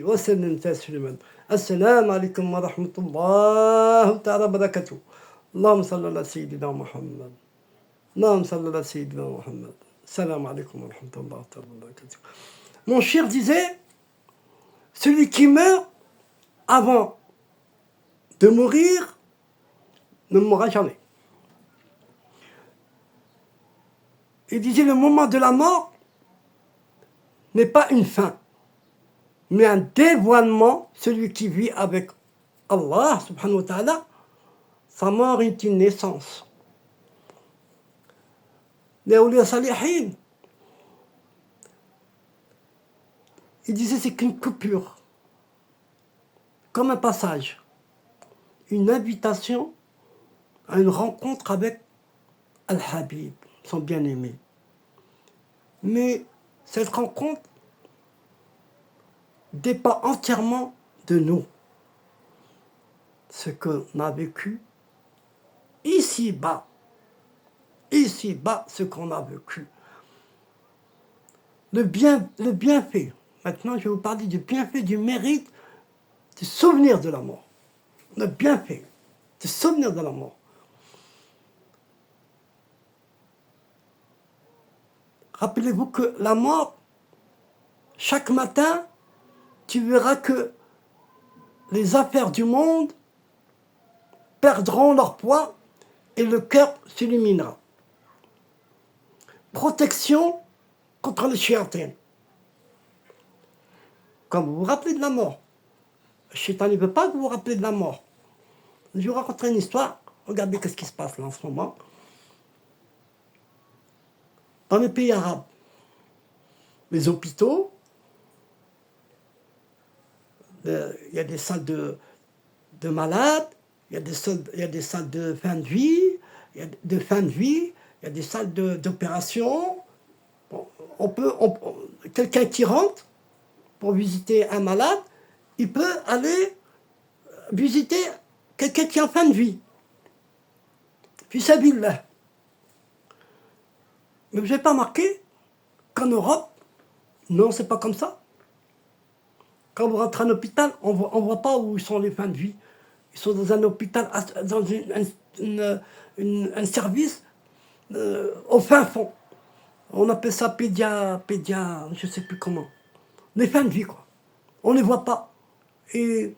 وسلم تسليما. السلام عليكم ورحمة الله تعالى وبركاته. اللهم صل على سيدنا محمد. اللهم صل على سيدنا محمد. السلام عليكم ورحمة الله تعالى وبركاته. Mon cher disait, celui qui meurt avant de mourir ne mourra jamais. Il disait le moment de la mort n'est pas une fin, mais un dévoilement. Celui qui vit avec Allah subhanahu wa ta'ala, sa mort est une naissance. Les awliya salihin, il disait c'est qu'une coupure, comme un passage, une invitation à une rencontre avec Al-Habib, son bien-aimé. Mais cette rencontre dépend entièrement de nous. Ce qu'on a vécu ici-bas, ce qu'on a vécu. Le bienfait. Maintenant, je vais vous parler du bienfait, du mérite, du souvenir de la mort. Le bienfait, du souvenir de la mort. Rappelez-vous que la mort, chaque matin, tu verras que les affaires du monde perdront leur poids et le cœur s'illuminera. Protection contre les shayatins. Quand vous vous rappelez de la mort, le shaitan ne veut pas que vous vous rappelez de la mort. Je vais vous raconter une histoire. Regardez ce qui se passe là en ce moment. Dans les pays arabes, les hôpitaux, il y a des salles de malades, il y a des salles de fin de vie, il y a des salles d'opération. Bon, quelqu'un qui rentre pour visiter un malade, il peut aller visiter quelqu'un qui est en fin de vie. Puis sa ville là. Mais vous n'avez pas remarqué qu'en Europe, non, c'est pas comme ça. Quand vous rentrez à un hôpital, on voit pas où sont les fins de vie. Ils sont dans un hôpital, dans un service au fin fond. On appelle ça pédia, je sais plus comment. Les fins de vie, quoi. On ne les voit pas. Et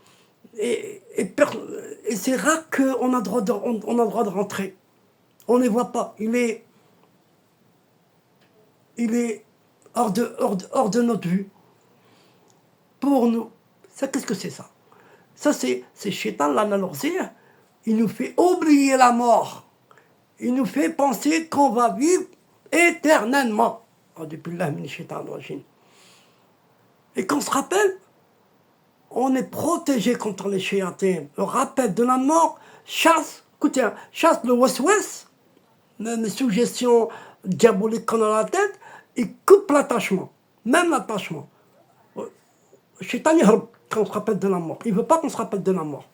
c'est rare qu'on a le droit de rentrer. On ne les voit pas. Il est hors de notre vue. Pour nous, ça, qu'est-ce que c'est ça? Ça, c'est Shaitan, l'analogie. Il nous fait oublier la mort. Il nous fait penser qu'on va vivre éternellement. Et qu'on se rappelle, on est protégé contre les shayatins. Le rappel de la mort chasse le waswas, les suggestions diaboliques qu'on a dans la tête, et coupe l'attachement, même l'attachement. Le shaitan, quand on se rappelle de la mort. Il ne veut pas qu'on se rappelle de la mort.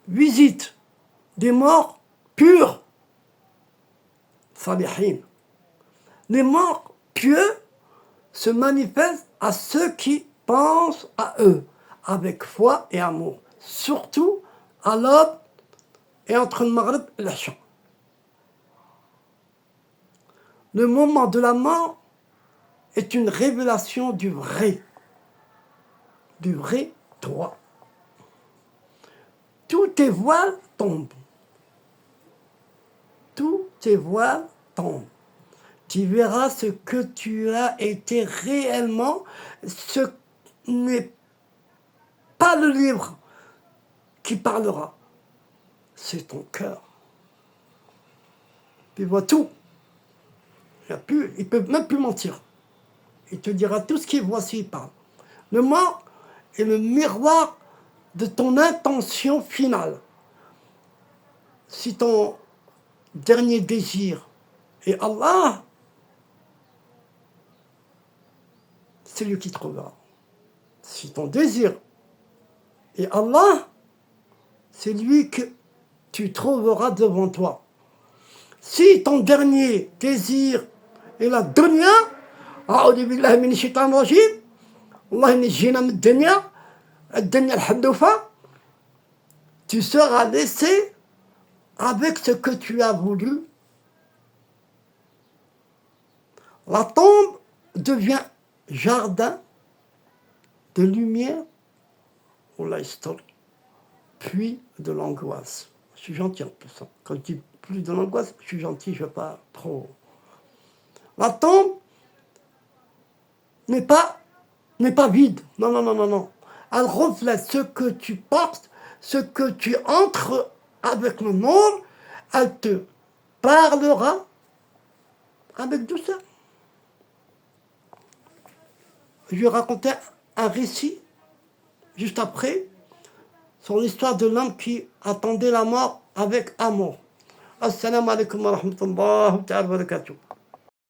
Visite des morts purs, salihin. Les morts pieux se manifestent à ceux qui pensent à eux, avec foi et amour. Surtout à l'aube et entre le maghrib et l'isha. Le moment de la mort est une révélation du vrai toi. Tous tes voiles tombent. Tous tes voiles tombent. Tu verras ce que tu as été réellement. Ce n'est pas le livre qui parlera. C'est ton cœur. Tu vois tout. Il ne peut même plus mentir. Il te dira tout ce qu'il voit s'il parle. Le mort est le miroir de ton intention finale. Si ton dernier désir est Allah, c'est lui qui trouvera. Si ton désir est Allah, c'est lui que tu trouveras devant toi. Si ton dernier désir est la dunya, a'udhu billahi minash shaitanir rajim, Allah ينجينا من الدنيا الحدوفة. Tu seras laissé avec ce que tu as voulu. La tombe devient jardin de lumière pour la histoire, puis de l'angoisse. Je suis gentil en plus. Quand je dis plus de l'angoisse, je suis gentil, je ne veux pas trop. La tombe n'est pas vide. Non, non, non, non, non. Elle reflète ce que tu portes, ce que tu entres avec le monde. Elle te parlera avec douceur. Je vais raconter un récit juste après sur l'histoire de l'homme qui attendait la mort avec amour. Assalamu alaikum wa rahmatullahi wa barakatuh.